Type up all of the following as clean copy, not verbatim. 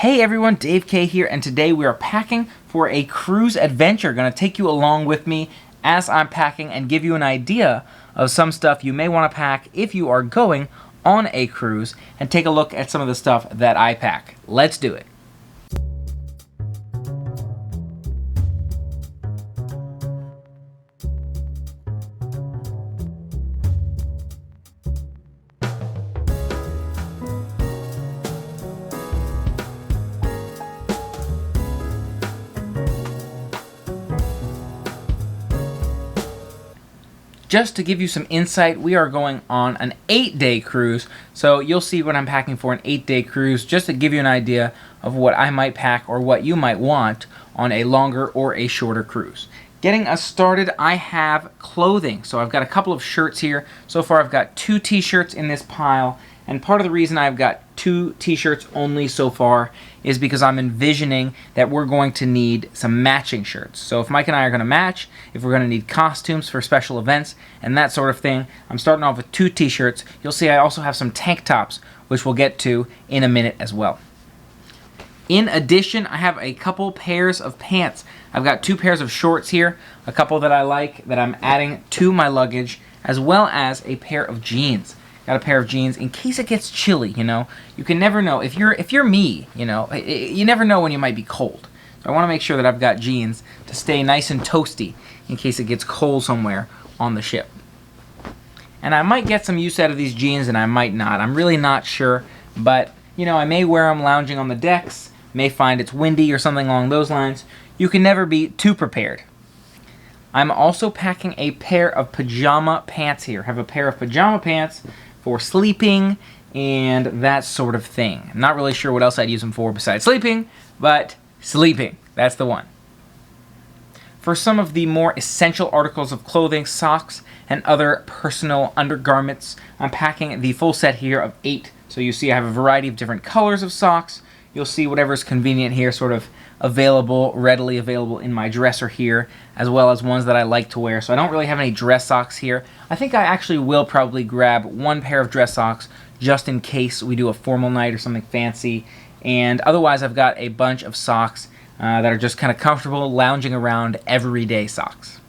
Hey everyone, Dave K here, and today we are packing for a cruise adventure. Going to take you along with me as I'm packing and give you an idea of some stuff you may want to pack if you are going on a cruise, and take a look at some of the stuff that I pack. Let's do it. Just to give you some insight, we are going on an 8-day cruise, so you'll see what I'm packing for an 8-day cruise, just to give you an idea of what I might pack or what you might want on a longer or a shorter cruise. Getting us started, I have clothing. So I've got a couple of shirts here. So far I've got 2 t-shirts in this pile, and part of the reason I've got 2 t-shirts only so far is because I'm envisioning that we're going to need some matching shirts. So if Mike and I are going to match, if we're going to need costumes for special events and that sort of thing, I'm starting off with 2 t-shirts. You'll see I also have some tank tops, which we'll get to in a minute as well. In addition, I have a couple pairs of pants. I've got 2 pairs of shorts here, a couple that I like that I'm adding to my luggage, as well as a pair of jeans. Got a pair of jeans in case it gets chilly, you know. You can never know. If you're me, you know, you never know when you might be cold. So I want to make sure that I've got jeans to stay nice and toasty in case it gets cold somewhere on the ship. And I might get some use out of these jeans and I might not. I'm really not sure, but you know, I may wear them lounging on the decks, may find it's windy or something along those lines. You can never be too prepared. I'm also packing a pair of pajama pants here. I have a pair of pajama pants for sleeping and that sort of thing. I'm not really sure what else I'd use them for besides sleeping, but sleeping, that's the one. For some of the more essential articles of clothing, socks, and other personal undergarments, I'm packing the full set here of 8. So you see I have a variety of different colors of socks. You'll see whatever's convenient here, sort of readily available in my dresser here, as well as ones that I like to wear. So I don't really have any dress socks here. I think I actually will probably grab 1 pair of dress socks just in case we do a formal night or something fancy. And otherwise I've got a bunch of socks that are just kind of comfortable, lounging around, everyday socks.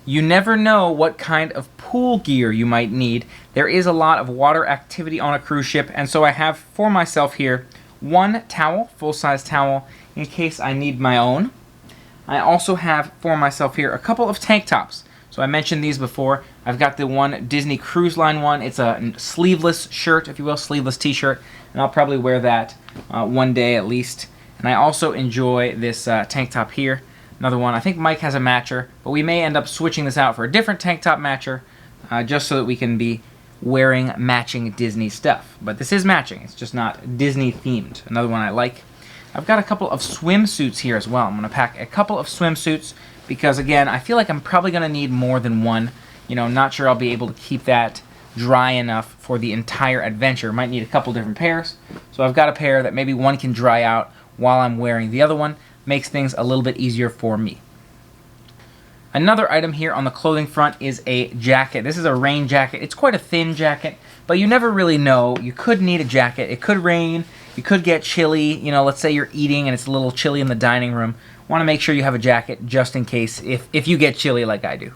You never know what kind of pool gear you might need. There is a lot of water activity on a cruise ship, and so I have for myself here 1 towel, full-size towel, in case I need my own. I also have for myself here a couple of tank tops. So I mentioned these before. I've got the one Disney Cruise Line one. It's a sleeveless shirt, if you will, sleeveless t-shirt, and I'll probably wear that one day at least. And I also enjoy this tank top here. Another one. I think Mike has a matcher, but we may end up switching this out for a different tank top matcher, just so that we can be wearing matching Disney stuff. But this is matching, it's just not Disney themed. Another one I like. I've got a couple of swimsuits here as well. I'm going to pack a couple of swimsuits because, again, I feel like I'm probably going to need more than one. You know, I'm not sure I'll be able to keep that dry enough for the entire adventure. Might need a couple different pairs. So I've got a pair that maybe one can dry out while I'm wearing the other one. Makes things a little bit easier for me. Another item here on the clothing front is a jacket. This is a rain jacket. It's quite a thin jacket, but you never really know. You could need a jacket. It could rain. You could get chilly. You know, let's say you're eating and it's a little chilly in the dining room. Want to make sure you have a jacket just in case if you get chilly like I do.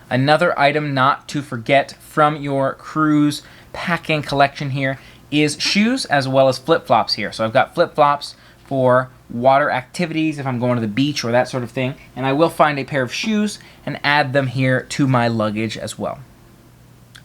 Another item not to forget from your cruise packing collection here is shoes as well as flip-flops here. So I've got flip-flops for water activities if I'm going to the beach or that sort of thing, and I will find a pair of shoes and add them here to my luggage as well.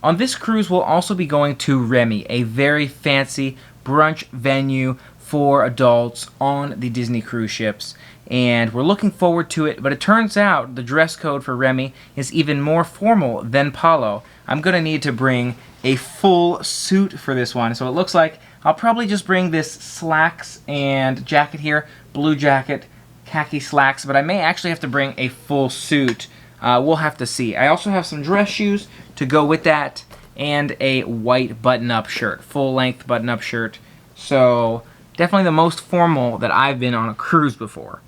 On this cruise we'll also be going to Remy, a very fancy brunch venue for adults on the Disney cruise ships, and we're looking forward to it. But it turns out the dress code for Remy is even more formal than Palo. I'm gonna need to bring a full suit for this one, so it looks like I'll probably just bring this slacks and jacket here, blue jacket, khaki slacks, but I may actually have to bring a full suit. We'll have to see. I also have some dress shoes to go with that, and a white button-up shirt, full-length button-up shirt. So definitely the most formal that I've been on a cruise before.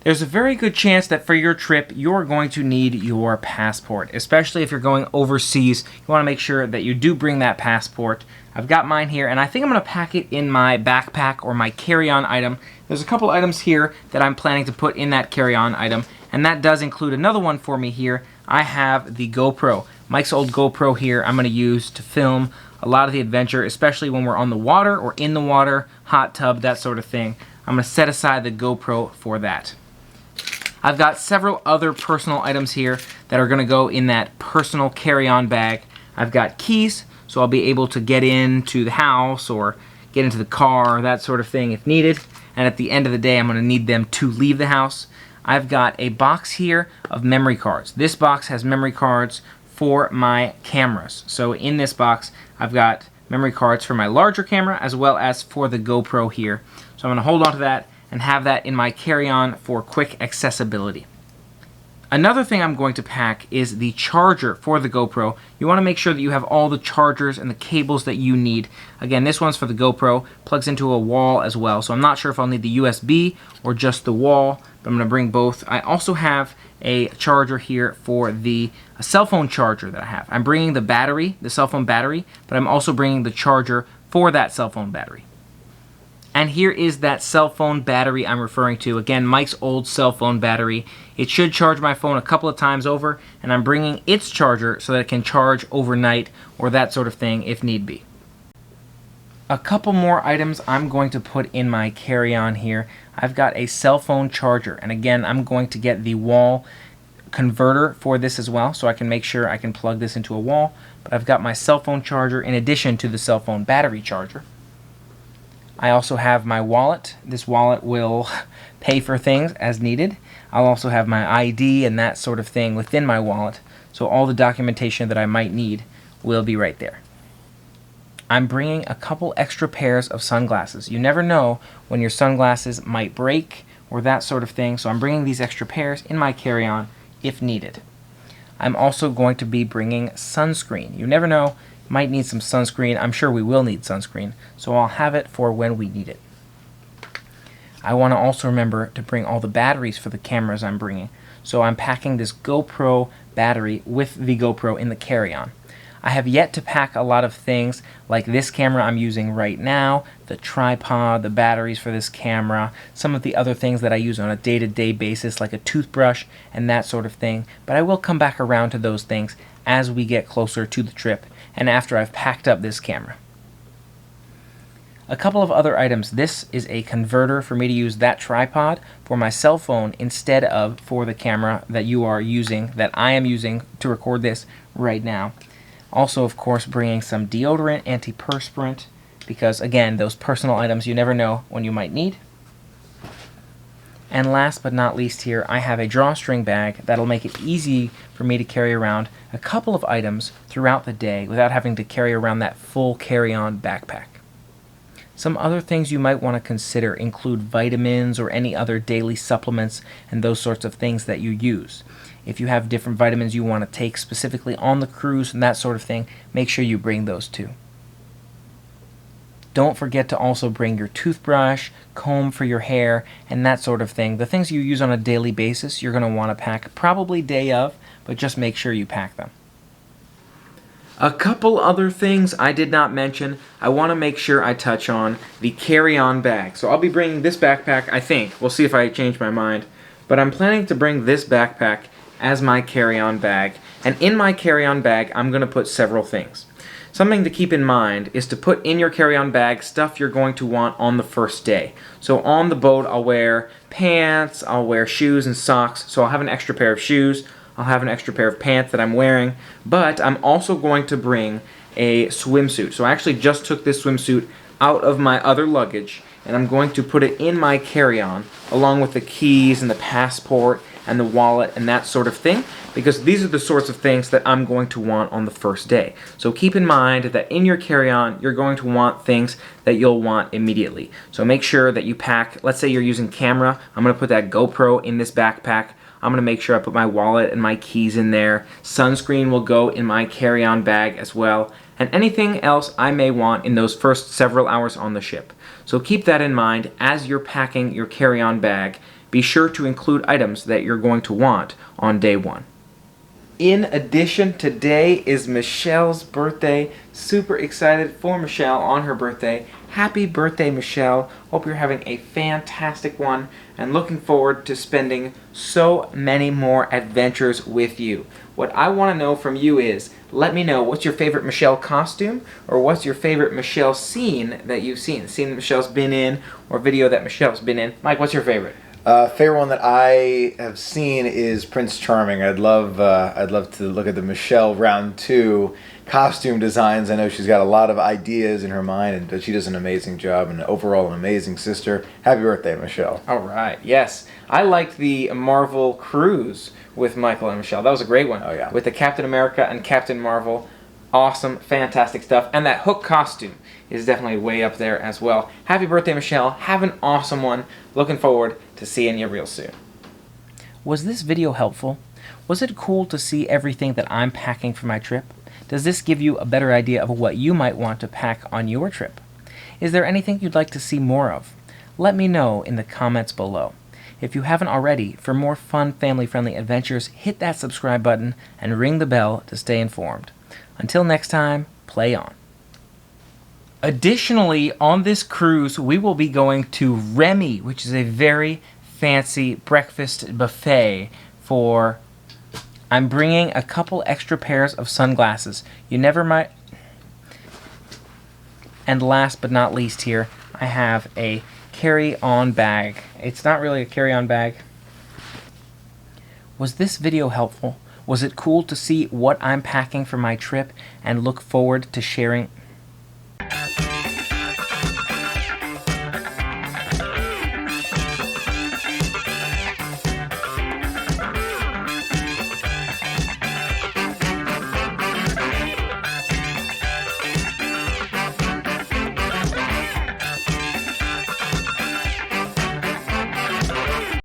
There's a very good chance that for your trip, you're going to need your passport, especially if you're going overseas. You want to make sure that you do bring that passport. I've got mine here, and I think I'm going to pack it in my backpack or my carry-on item. There's a couple items here that I'm planning to put in that carry-on item, and that does include another one for me here. I have the GoPro. Mike's old GoPro here I'm going to use to film a lot of the adventure, especially when we're on the water or in the water, hot tub, that sort of thing. I'm going to set aside the GoPro for that. I've got several other personal items here that are going to go in that personal carry-on bag. I've got keys, so I'll be able to get into the house or get into the car, that sort of thing if needed. And at the end of the day, I'm going to need them to leave the house. I've got a box here of memory cards. This box has memory cards for my cameras. So in this box, I've got memory cards for my larger camera as well as for the GoPro here. So I'm going to hold on to that and have that in my carry-on for quick accessibility. Another thing I'm going to pack is the charger for the GoPro. You want to make sure that you have all the chargers and the cables that you need. Again, this one's for the GoPro, plugs into a wall as well, so I'm not sure if I'll need the USB or just the wall, but I'm going to bring both. I also have a charger here for the cell phone charger that I have. I'm bringing the battery, the cell phone battery, but I'm also bringing the charger for that cell phone battery. And here is that cell phone battery I'm referring to. Again, Mike's old cell phone battery. It should charge my phone a couple of times over, and I'm bringing its charger so that it can charge overnight or that sort of thing if need be. A couple more items I'm going to put in my carry-on here. I've got a cell phone charger, and again, I'm going to get the wall converter for this as well, so I can make sure I can plug this into a wall. But I've got my cell phone charger in addition to the cell phone battery charger. I also have my wallet. This wallet will pay for things as needed. I'll also have my ID and that sort of thing within my wallet, so all the documentation that I might need will be right there. I'm bringing a couple extra pairs of sunglasses. You never know when your sunglasses might break or that sort of thing, so I'm bringing these extra pairs in my carry-on if needed. I'm also going to be bringing sunscreen. You never know. Might need some sunscreen. I'm sure we will need sunscreen, so I'll have it for when we need it. I want to also remember to bring all the batteries for the cameras I'm bringing, so I'm packing this GoPro battery with the GoPro in the carry-on. I have yet to pack a lot of things like this camera I'm using right now, the tripod, the batteries for this camera, some of the other things that I use on a day-to-day basis like a toothbrush and that sort of thing, but I will come back around to those things as we get closer to the trip and after I've packed up this camera. A couple of other items. This is a converter for me to use that tripod for my cell phone instead of for the camera that you are using, that I am using to record this right now. Also, of course, bringing some deodorant, antiperspirant, because again, those personal items you never know when you might need. And last but not least here, I have a drawstring bag that'll make it easy for me to carry around a couple of items throughout the day without having to carry around that full carry-on backpack. Some other things you might want to consider include vitamins or any other daily supplements and those sorts of things that you use. If you have different vitamins you want to take specifically on the cruise and that sort of thing, make sure you bring those too. Don't forget to also bring your toothbrush, comb for your hair, and that sort of thing. The things you use on a daily basis you're going to want to pack probably day of, but just make sure you pack them. A couple other things I did not mention. I want to make sure I touch on the carry-on bag. So I'll be bringing this backpack, I think. We'll see if I change my mind. But I'm planning to bring this backpack as my carry-on bag. And in my carry-on bag, I'm going to put several things. Something to keep in mind is to put in your carry-on bag stuff you're going to want on the first day. So on the boat, I'll wear pants, I'll wear shoes and socks. So I'll have an extra pair of shoes. I'll have an extra pair of pants that I'm wearing, but I'm also going to bring a swimsuit. So I actually just took this swimsuit out of my other luggage, and I'm going to put it in my carry-on, along with the keys and the passport and the wallet and that sort of thing, because these are the sorts of things that I'm going to want on the first day. So keep in mind that in your carry-on, you're going to want things that you'll want immediately. So make sure that you pack, let's say you're using camera, I'm going to put that GoPro in this backpack. I'm going to make sure I put my wallet and my keys in there. Sunscreen will go in my carry-on bag as well. And anything else I may want in those first several hours on the ship. So keep that in mind as you're packing your carry-on bag. Be sure to include items that you're going to want on day 1. In addition, today is Michelle's birthday. Super excited for Michelle on her birthday. Happy birthday, Michelle. Hope you're having a fantastic one and looking forward to spending so many more adventures with you. What I want to know from you is, let me know what's your favorite Michelle costume or what's your favorite Michelle scene that you've seen. Scene that Michelle's been in or video that Michelle's been in. Mike, what's your favorite? Favorite one that I have seen is Prince Charming. I'd love to look at the Michelle round 2 costume designs. I know she's got a lot of ideas in her mind, and she does an amazing job. And overall, an amazing sister. Happy birthday, Michelle! All right, yes, I liked the Marvel cruise with Michael and Michelle. That was a great one. Oh yeah, with the Captain America and Captain Marvel. Awesome, fantastic stuff. And that Hook costume is definitely way up there as well. Happy birthday, Michelle. Have an awesome one. Looking forward to seeing you real soon. Was this video helpful? Was it cool to see everything that I'm packing for my trip? Does this give you a better idea of what you might want to pack on your trip? Is there anything you'd like to see more of? Let me know in the comments below. If you haven't already, for more fun, family-friendly adventures, hit that subscribe button and ring the bell to stay informed. Until next time, play on. Additionally, on this cruise, we will be going to Remy, which is a very fancy breakfast buffet for... I'm bringing a couple extra pairs of sunglasses. You never might... And last but not least here, I have a carry-on bag. It's not really a carry-on bag. Was this video helpful? Was it cool to see what I'm packing for my trip and look forward to sharing